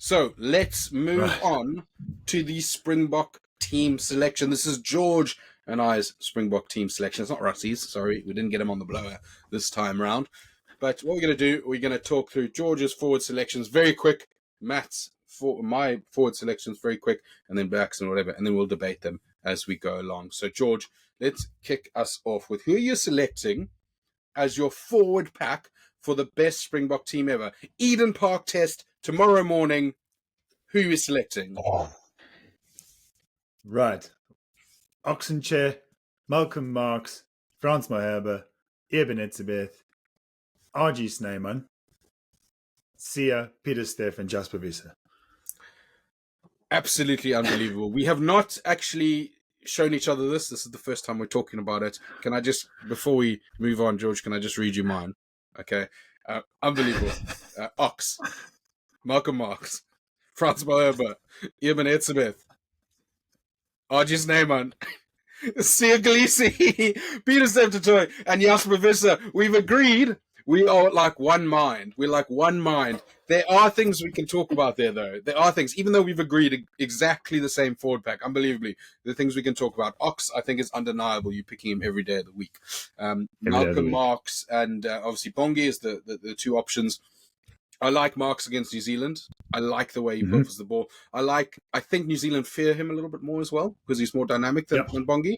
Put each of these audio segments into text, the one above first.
So let's move on to the Springbok team selection. This is George and I's Springbok team selection. It's not Rusty's. Sorry, we didn't get him on the blower this time round. But what we're going to do, we're going to talk through George's forward selections very quick, Matt's my forward selections very quick, and then backs and whatever, and then we'll debate them as we go along. So, George, let's kick us off with who you're selecting as your forward pack for the best Springbok team ever. Eden Park test tomorrow morning. Who are you selecting? Right. Oxenchair, Malcolm Marx, Frans Maherbe, Eben Etzebeth, RG Snyman, Sia, Peter Steff, and Jasper Visser. Absolutely unbelievable. We have not actually shown each other this. This is the first time we're talking about it. Can I just, before we move on, George, can I just read you mine? Okay. Unbelievable. Ox, Malcolm Marx, Frans Maherbe, Eben Etzebeth, RG Snyman, Sia Galisi, Peter Steff, and Jasper Visser. We've agreed. We are like one mind. We're like one mind. There are things we can talk about there, though. There are things, even though we've agreed exactly the same forward pack, unbelievably, the things we can talk about. Ox, I think, is undeniable. You're picking him every day of the week. Malcolm Marx and obviously Bongi is the two options. I like Marx against New Zealand. I like the way he buffers the ball. I think New Zealand fear him a little bit more as well because he's more dynamic than Bongi.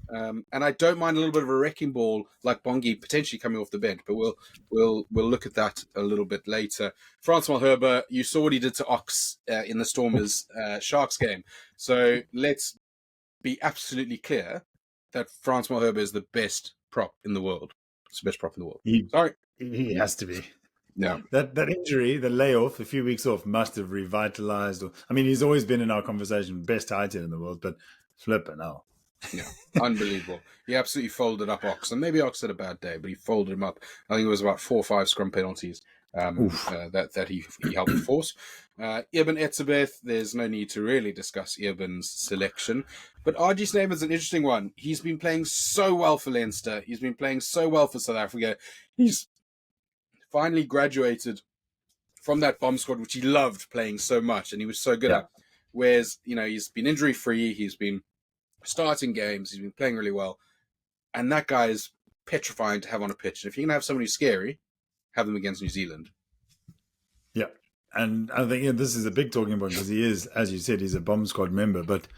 And I don't mind a little bit of a wrecking ball like Bongi potentially coming off the bench, but we'll look at that a little bit later. Frans Malherbe, you saw what he did to Ox in the Stormers Sharks game. So let's be absolutely clear that Frans Malherbe is the best prop in the world. It's the best prop in the world. He has to be. Yeah. That injury, the layoff, a few weeks off, must have revitalized. He's always been in our conversation, best tight end in the world, but flipping hell. Yeah, unbelievable. He absolutely folded up Ox. And maybe Ox had a bad day, but he folded him up. I think it was about 4 or 5 scrum penalties that he helped force. Eben Etzebeth, there's no need to really discuss Eben's selection. But RG Snyman's an interesting one. He's been playing so well for Leinster. He's been playing so well for South Africa. He's finally graduated from that bomb squad, which he loved playing so much and he was so good at. Whereas, he's been injury-free. He's been starting games, he's been playing really well, and that guy is petrifying to have on a pitch. And if you're going to have somebody scary, have them against New Zealand. Yeah, and I think this is a big talking point because he is, as you said, he's a bomb squad member, but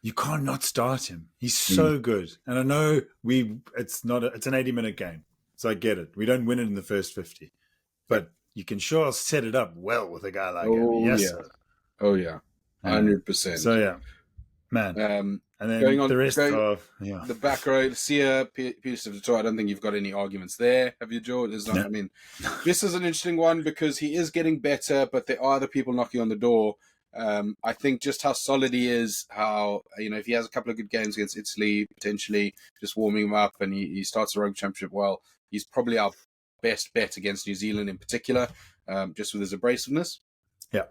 you can't not start him. He's so good. And I know it's an 80-minute game, so I get it. We don't win it in the first 50, but you can sure set it up well with a guy like him. Yes, sir. Oh, yeah. 100%. So, yeah. Man, and then going on the rest of the back row, Sia, Peter Steff, I don't think you've got any arguments there, have you, George? There's not. No. This is an interesting one because he is getting better, but there are other people knocking on the door. I think just how solid he is, how if he has a couple of good games against Italy, potentially just warming him up, and he starts the rugby championship well, he's probably our best bet against New Zealand in particular, just with his abrasiveness. Yeah.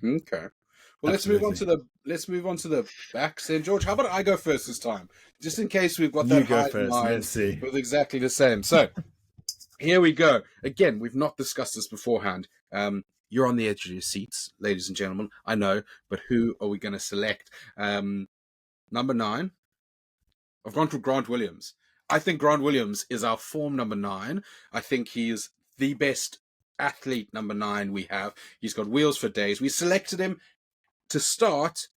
Okay. Well, let's move on to the backs then, George. How about I go first this time, just in case we've got that you go first. Let's see. With exactly the same. So here we go. Again, we've not discussed this beforehand. You're on the edge of your seats, ladies and gentlemen. I know, but who are we going to select? Number 9. I've gone for Grant Williams. I think Grant Williams is our form number 9. I think he is the best athlete number 9 we have. He's got wheels for days. We selected him to start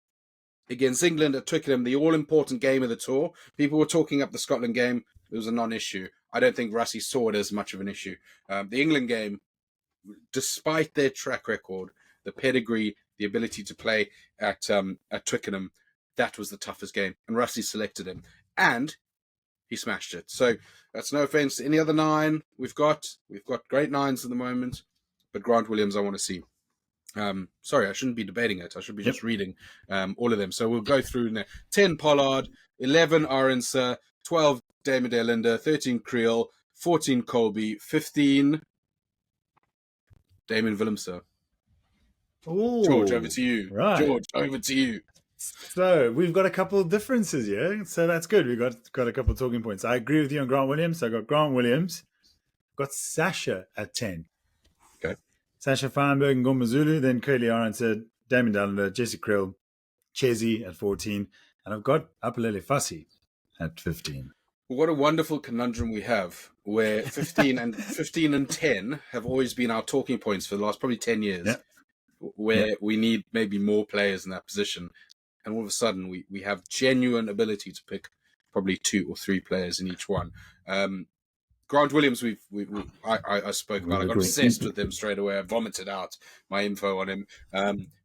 against England at Twickenham, the all-important game of the tour. People were talking up the Scotland game. It was a non-issue. I don't think Rassie saw it as much of an issue. The England game, despite their track record, the pedigree, the ability to play at Twickenham, that was the toughest game. And Rassie selected him. And he smashed it. So that's no offence to any other 9 we've got. We've got great 9s at the moment. But Grant Williams, I want to see. Sorry, I shouldn't be debating it. I should be just reading all of them. So we'll go through now. 10 Pollard, 11 Aronsa, 12 Damon Linda, 13 Creel, 14 Colby, 15 Damon Willemse. George, over to you. Right. George, over to you. So we've got a couple of differences here. So that's good. We've got a couple of talking points. I agree with you on Grant Williams. So I got Grant Williams. Got Sasha at 10. Okay. Sasha Feinberg, Ngoma Zulu. Then Curly answered Damien Dallender, Jesse Krill, Chesy at 14. And I've got Apalele Fassi at 15. What a wonderful conundrum we have, where 15 and 10 have always been our talking points for the last probably 10 years, where we need maybe more players in that position. And all of a sudden, we have genuine ability to pick probably 2 or 3 players in each one. Grant Williams, I spoke about. I got obsessed with him straight away. I vomited out my info on him.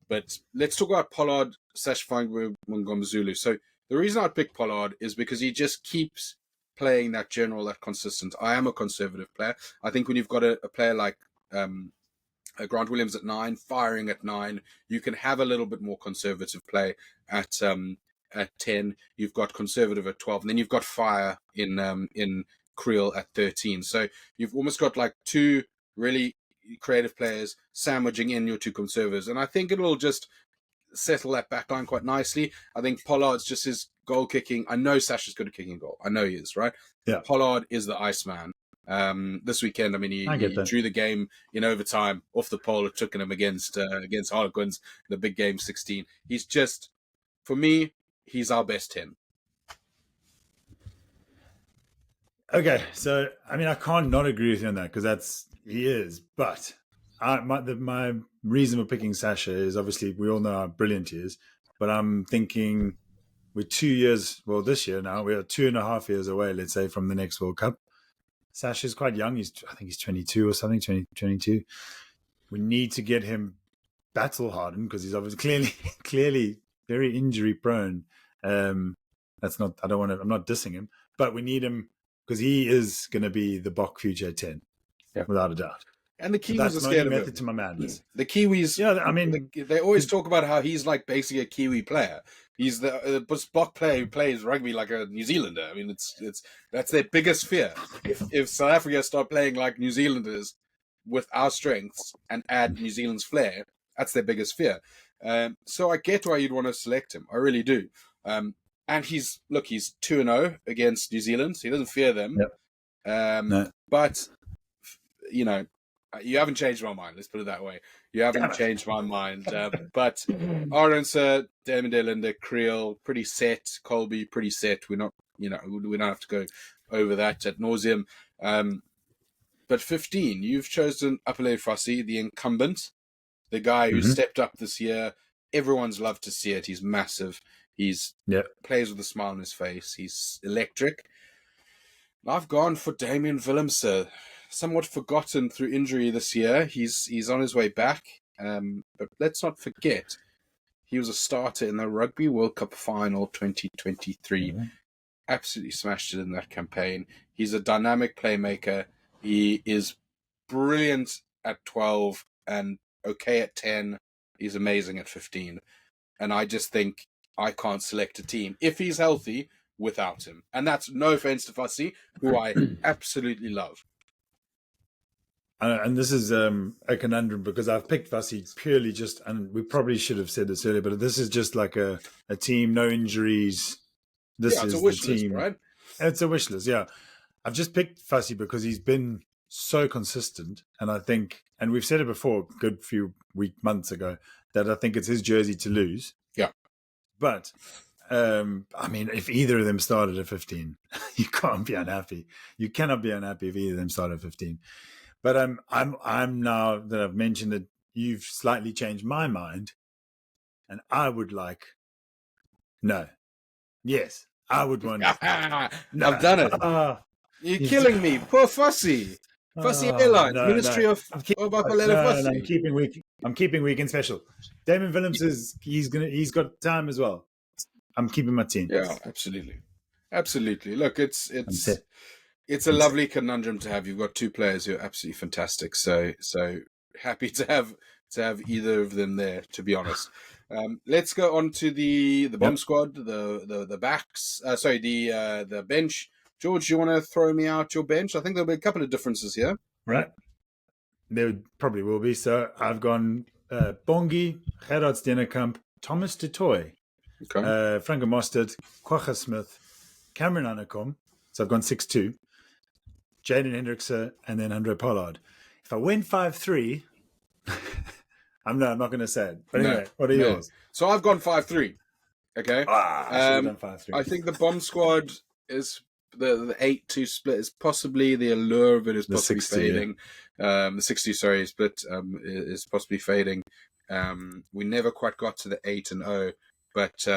But let's talk about Pollard, Sash Feinberg, Ngomazulu. So the reason I picked Pollard is because he just keeps playing that general, that consistent. I am a conservative player. I think when you've got a player like Grant Williams at 9, firing at 9, you can have a little bit more conservative play at 10. You've got conservative at 12, and then you've got fire in Creel at 13. So you've almost got like 2 really creative players sandwiching in your 2 conservatives, and I think it'll just settle that back line quite nicely. I think Pollard's just his goal kicking. I know Sasha's good at kicking goal. I know he is, right? Yeah. Pollard is the Iceman. This weekend, I mean, he drew the game in overtime off the pole. It took him against Harlequins, the big game 16. He's just, for me, he's our best 10. Okay, so I mean, I can't not agree with you on that because he is. But my reason for picking Sasha is obviously we all know how brilliant he is. But I'm thinking we're 2 years, well, this year now, we are 2.5 years away, let's say, from the next World Cup. Sasha's quite young. I think he's 22 or something, 22. We need to get him battle hardened because he's obviously clearly very injury prone. I'm not dissing him, but we need him because he is going to be the Bok future 10, without a doubt. And the Kiwis are scared of him. To my madness. The Kiwis, I mean, they always talk about how he's like basically a Kiwi player. He's the Bok player who plays rugby like a New Zealander. I mean, that's their biggest fear. If South Africa start playing like New Zealanders with our strengths and add New Zealand's flair, that's their biggest fear. So I get why you'd want to select him. I really do. And he's 2-0 against New Zealand, so he doesn't fear them. Yep. No. But you know, you haven't changed my mind. Let's put it that way. You haven't changed my mind. But Arendse, Damien Dallender, Creel, pretty set. Colby, pretty set. We don't have to go over that ad nauseum. But 15, you've chosen Apalele Fassi, the incumbent, the guy who stepped up this year. Everyone's loved to see it. He's massive. He's plays with a smile on his face. He's electric. I've gone for Damian Willemse. Somewhat forgotten through injury this year. He's on his way back. But let's not forget, he was a starter in the Rugby World Cup Final 2023. Absolutely smashed it in that campaign. He's a dynamic playmaker. He is brilliant at 12 and okay at 10. He's amazing at 15. And I just think I can't select a team, if he's healthy, without him. And that's no offense to Fassi, who I absolutely love. And this is a conundrum because I've picked Fassi purely just, and we probably should have said this earlier, but this is just like a team, no injuries. This is a wish list, right? It's a wish list, yeah. I've just picked Fassi because he's been so consistent, and I think, and we've said it before, a good few months ago, that I think it's his jersey to lose. Yeah. But I mean, if either of them started at 15, you can't be unhappy. You cannot be unhappy if either of them started at 15. But I'm now that I've mentioned that you've slightly changed my mind, and I would like yes, I would want. No. I've done it. You're killing me, poor Fassi. Fassi Airlines, Ministry of Apalele Fassi. I'm keeping weekend special. Damien Willemse he's got time as well. I'm keeping my team. Yeah, absolutely. Look, it's a lovely conundrum to have. You've got 2 players who are absolutely fantastic. So happy to have either of them there, to be honest. Let's go on to the bomb squad, the backs. The bench. George, you want to throw me out your bench? I think there'll be a couple of differences here. Right. There probably will be. So I've gone Bongi, Gerard Steenekamp, Thomas de Toy, Franco Mostert, Quagga Smith, Cameron Anakom. So I've gone 6-2. Jaden Hendrickse, and then Andre Pollard. If I went 5-3, I'm not going to say it. But No, anyway, what are no. yours? So I've gone 5-3. Okay. I should have done 5-3. I think the bomb squad is the 8-2 split is possibly the allure of it is The possibly 60, fading. The 60, sorry, split is possibly fading. We never quite got to the 8-0, but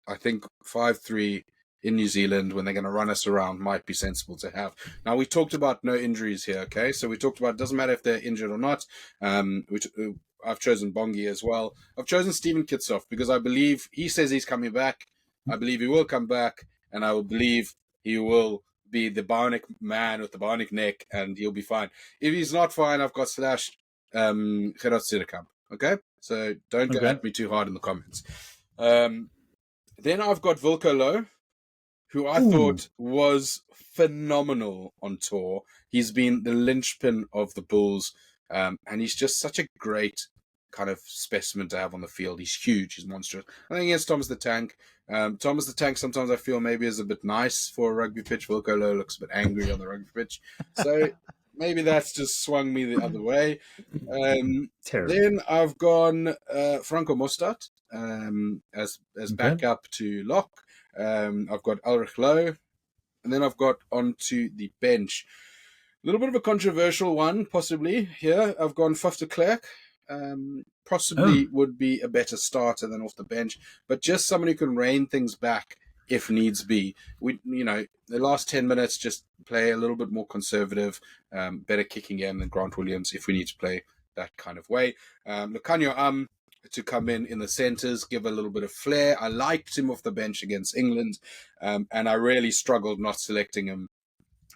I think 5-3 in New Zealand when they're going to run us around might be sensible to have. Now we talked about no injuries here, okay? So we talked about it doesn't matter if they're injured or not. I've chosen Bongi as well. I've chosen Steven Kitsoff because I believe he says he's coming back. I believe he will come back, and I will believe he will be the bionic man with the bionic neck, and he'll be fine. If he's not fine, I've got Slash Gerard Sidekamp. Okay? So don't go at me too hard in the comments. Then I've got Wilco Low, who I thought was phenomenal on tour. He's been the linchpin of the Bulls, and he's just such a great kind of specimen to have on the field. He's huge. He's monstrous. I think against Thomas the Tank. Thomas the Tank sometimes I feel maybe is a bit nice for a rugby pitch. Wilco Low looks a bit angry on the rugby pitch. So maybe that's just swung me the other way. Then I've gone Franco Mostert as backup to Lock. I've got Ulrich Low, and then I've got onto the bench. A little bit of a controversial one, possibly here. I've gone Faf de Klerk. Possibly would be a better starter than off the bench, but just someone who can rein things back if needs be. The last 10 minutes, just play a little bit more conservative, better kicking game than Grant Williams if we need to play that kind of way. Lucanio to come in the centres, give a little bit of flair. I liked him off the bench against England, and I really struggled not selecting him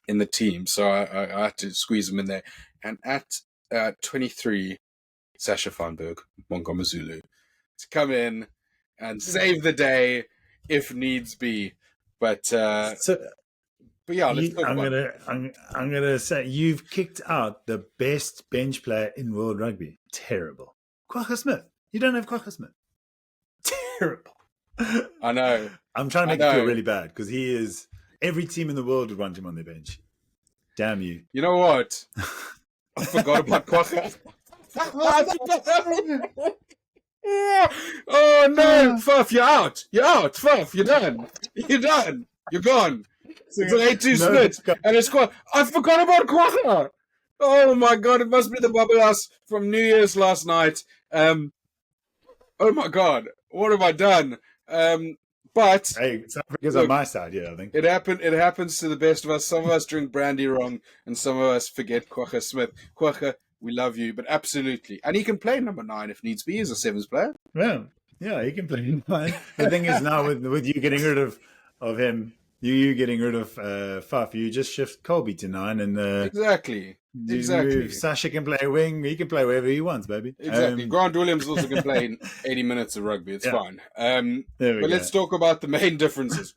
in the team, so I had to squeeze him in there. And at 23, Sasha Feinberg, Montgomery Zulu, to come in and save the day if needs be. But yeah, let's talk about it. I'm gonna say you've kicked out the best bench player in world rugby. Terrible. Kwagga Smith. You don't have Kwagga Smith. Terrible. I know. I'm trying to make you feel really bad because he is. Every team in the world would want him on their bench. Damn you. You know what? I forgot about Kwagga. Oh no, Faf, you're out. You're out, Faf, you're done. You're done. You're gone. It's an 8-2 split. And it's quite. I forgot about Kwagga. Oh my god, it must be the bubble house from New Year's last night. Oh my god, what have I done? But hey, it's because on my side, yeah, I think it happens to the best of us. Some of us drink brandy wrong, and some of us forget Kwagga Smith. Kwagga, we love you, but absolutely, and he can play number 9 if needs be. He's a 7s player. Yeah, he can play 9. The thing is now with you getting rid of him, you getting rid of Faf, you just shift Colby to 9, and exactly. Sasha can play wing. He can play wherever he wants, baby. Exactly. Grant Williams also can play 80 minutes of rugby. It's fine. But let's talk about the main differences.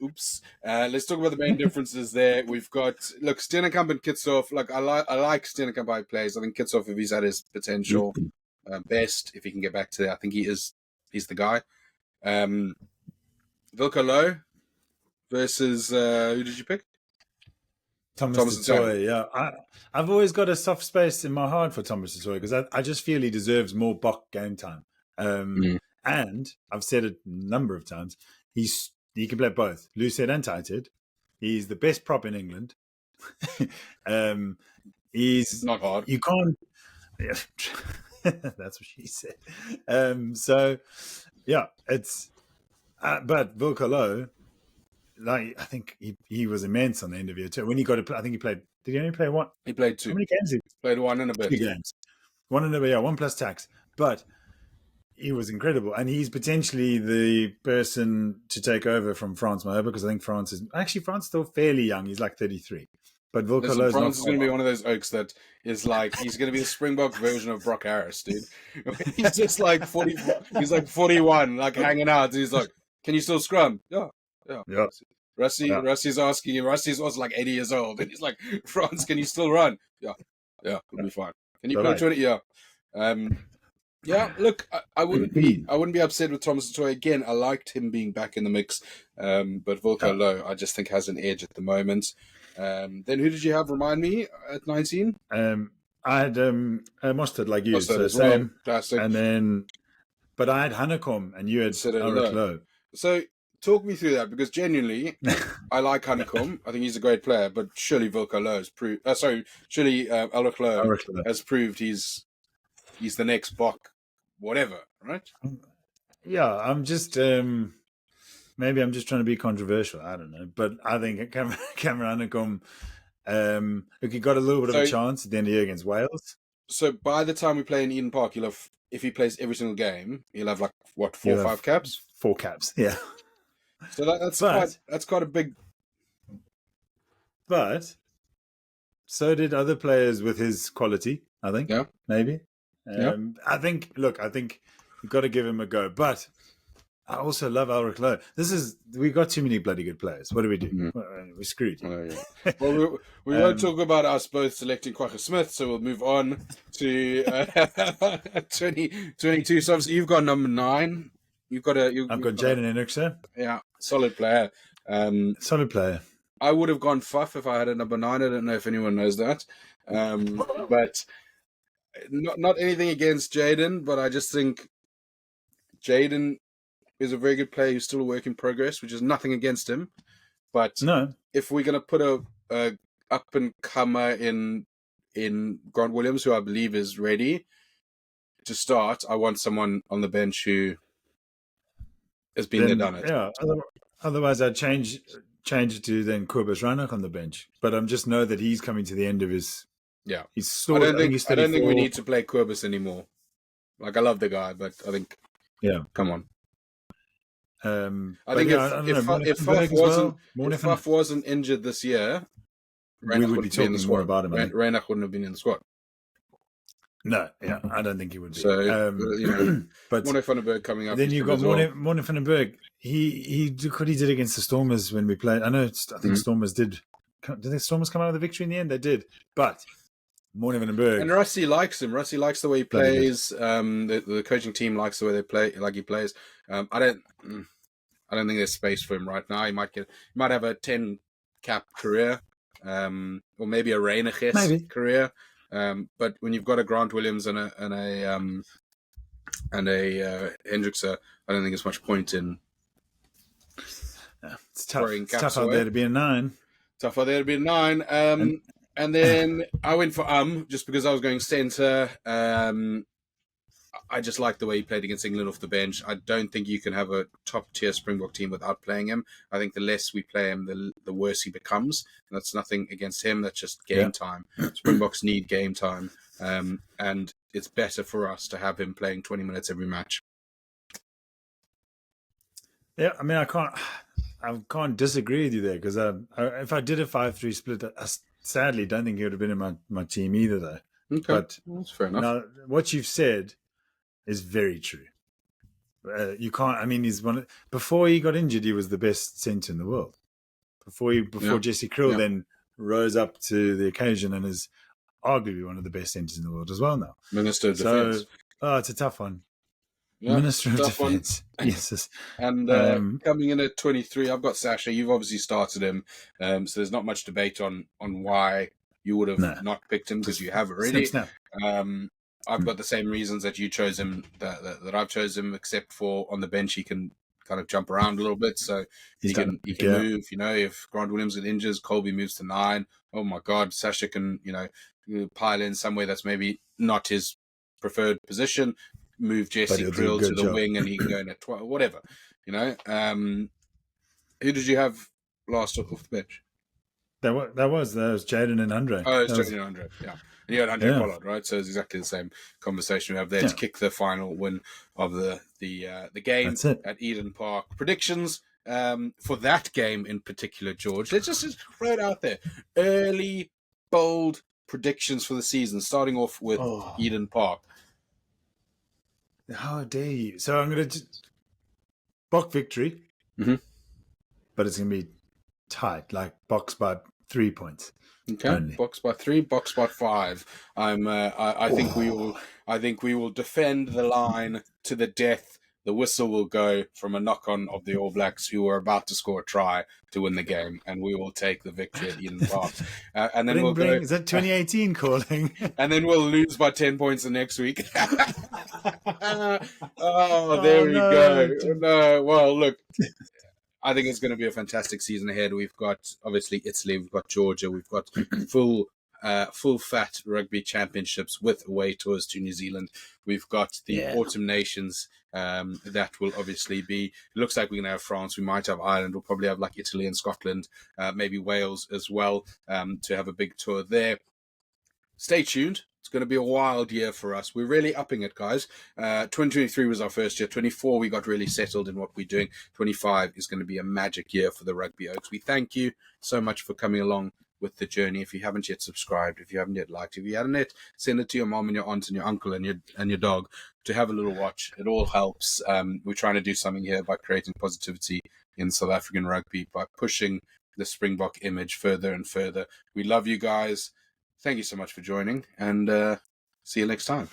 Let's talk about the main differences there. We've got Steenekamp and Kitsoff. I like Steenekamp how he plays. I think Kitsoff, if he's at his potential best, if he can get back to that, I think he's the guy. Wilco Low versus who did you pick? Thomas du Toit, yeah. I've always got a soft space in my heart for Thomas du Toit because I just feel he deserves more Bok game time. And I've said it a number of times, he can play both, loose-head and tight-head. He's the best prop in England. He's not hard. You can't. Yeah, that's what she said. So, yeah, it's. But Wilco Low, I think he was immense on the end of year 2. When he got to play, I think he played. Did he only play one? He played 2. How many games? He played 1 and a bit. 2 games. 1 and a bit. Yeah, 1 plus tax. But he was incredible, and he's potentially the person to take over from France Maher because I think France is still fairly young. He's like 33. But Wilco Low France is going to be one of those oaks that is like he's going to be the Springbok version of Brock Harris, dude. He's just like 40. He's like 41, like hanging out. And he's like, "Can you still scrum?" Yeah. Rusty's asking him. Rusty's also like 80 years old, and he's like, "France, can you still run?" Yeah, it'll be fine. Can you play 20? Yeah. Yeah, look, I wouldn't be upset with Thomas du Toit again. I liked him being back in the mix, but Wilco Low, I just think has an edge at the moment. Then who did you have? Remind me at 19. I had mustard like you, Mustard so as well. same. Classic. And then, but I had honeycomb, and you had Aurich. So talk me through that, because genuinely, I like Honeycomb. I think he's a great player, but surely Wilco Low has proved. Surely Aurich Low has proved he's the next Bok, whatever, right? Yeah, I'm just maybe I'm just trying to be controversial. I don't know, but I think Cameron Honeycomb, look, he got a little bit of a chance at the end of the year against Wales. So by the time we play in Eden Park, he'll have, if he plays every single game, he'll have like what, 4 or 5 caps? 4 caps, yeah. So that's quite a big. But so did other players with his quality, I think. Yeah. Maybe. I think you've got to give him a go. But I also love Aurich Low. We got too many bloody good players. What do we do? Mm-hmm. We're screwed. Yeah. Well, we won't talk about us both selecting Kwagga Smith, so we'll move on to 2022. So obviously you've got number 9. I've got Jaden Hendrickse. Yeah, solid player. Solid player. I would have gone Fuff if I had a number 9. I don't know if anyone knows that. But not anything against Jaden, but I just think Jaden is a very good player who's still a work in progress, which is nothing against him. But if we're going to put a up and comer in Grant Williams, who I believe is ready to start, I want someone on the bench who has been there, done it. Yeah. Otherwise, I'd change it to then Kobus Reinach on the bench. But I just know that he's coming to the end of his. Yeah, he's still. I don't think we need to play Kobus anymore. Like, I love the guy, but I think come on. I think if Fuff wasn't injured this year, we would be talking more about him. Reinach wouldn't have been in the squad. No, yeah, I don't think he would be. So, but Mone van den Berg coming up. Then you've got Mone van den Berg. He did what he did against the Stormers when we played. I think Stormers did. Did the Stormers come out with the victory in the end? They did. But Mone van den Berg. And Rusty likes him. Rusty likes the way he plays. The coaching team likes the way they play. Like he plays. I don't think there's space for him right now. He might have a 10 cap career, or maybe a Reinach career. But when you've got a Grant Williams and a Hendrickse, I don't think there's much point in. It's tough. It's tough out there to be a 9. Tough out there to be a 9. And then I went for just because I was going centre. I just like the way he played against England off the bench. I don't think you can have a top-tier Springbok team without playing him. I think the less we play him, the worse he becomes. And that's nothing against him. That's just game time. Springboks need game time. And it's better for us to have him playing 20 minutes every match. Yeah, I mean, I can't disagree with you there, because if I did a 5-3 split, I sadly don't think he would have been in my team either, though. Okay, but that's fair enough. Now, what you've said is very true. You can't. I mean, before he got injured, he was the best centre in the world. Before Jesse Krill then rose up to the occasion and is arguably one of the best centres in the world as well now. Minister of Defence. It's a tough one. Yeah, Minister of Defence. Yes. And coming in at 23, I've got Sasha. You've obviously started him, so there's not much debate on why you would have not picked him, because you have already. I've got the same reasons that you chose him, that I've chosen him, except for on the bench he can kind of jump around a little bit, so he can move. If Grant Williams get injured, Colby moves to 9. Oh my God, Sasha can pile in somewhere that's maybe not his preferred position. Move Jesse Krill to the wing, and he can go in at 12, whatever. Who did you have last off the bench? That was Jaden and Andre. Oh, it's Jaden and Andre, yeah. And you had Andre Pollard, right? So it's exactly the same conversation we have there to kick the final win of the game at Eden Park. Predictions for that game in particular, George. Let's just throw it out there. Early, bold predictions for the season, starting off with Eden Park. How dare you? So I'm going to Bok victory, but it's going to be tight, like Boks by 3 points. Okay, only. Boks by 3, Boks by 5. I think we will defend the line to the death the whistle will go from a knock-on of the All Blacks who are about to score a try to win the game, and we will take the victory at Eden Park. And then we'll go. Is that 2018 calling? And then we'll lose by 10 points the next week. There we go. No, well, look, I think it's going to be a fantastic season ahead. We've got, obviously, Italy, we've got Georgia, we've got full fat rugby championships with away tours to New Zealand. We've got the Autumn Nations that will obviously be, it looks like we're going to have France, we might have Ireland, we'll probably have like Italy and Scotland, maybe Wales as well, to have a big tour there. Stay tuned. It's going to be a wild year for us. We're really upping it, guys. 2023 was our first year. 24, we got really settled in what we're doing. 25 is going to be a magic year for the Rugby Oaks. We thank you so much for coming along with the journey. If you haven't yet subscribed, if you haven't yet liked, if you haven't yet, send it to your mom and your aunt and your uncle and your dog to have a little watch. It all helps. We're trying to do something here by creating positivity in South African rugby, by pushing the Springbok image further and further. We love you guys. Thank you so much for joining, and see you next time.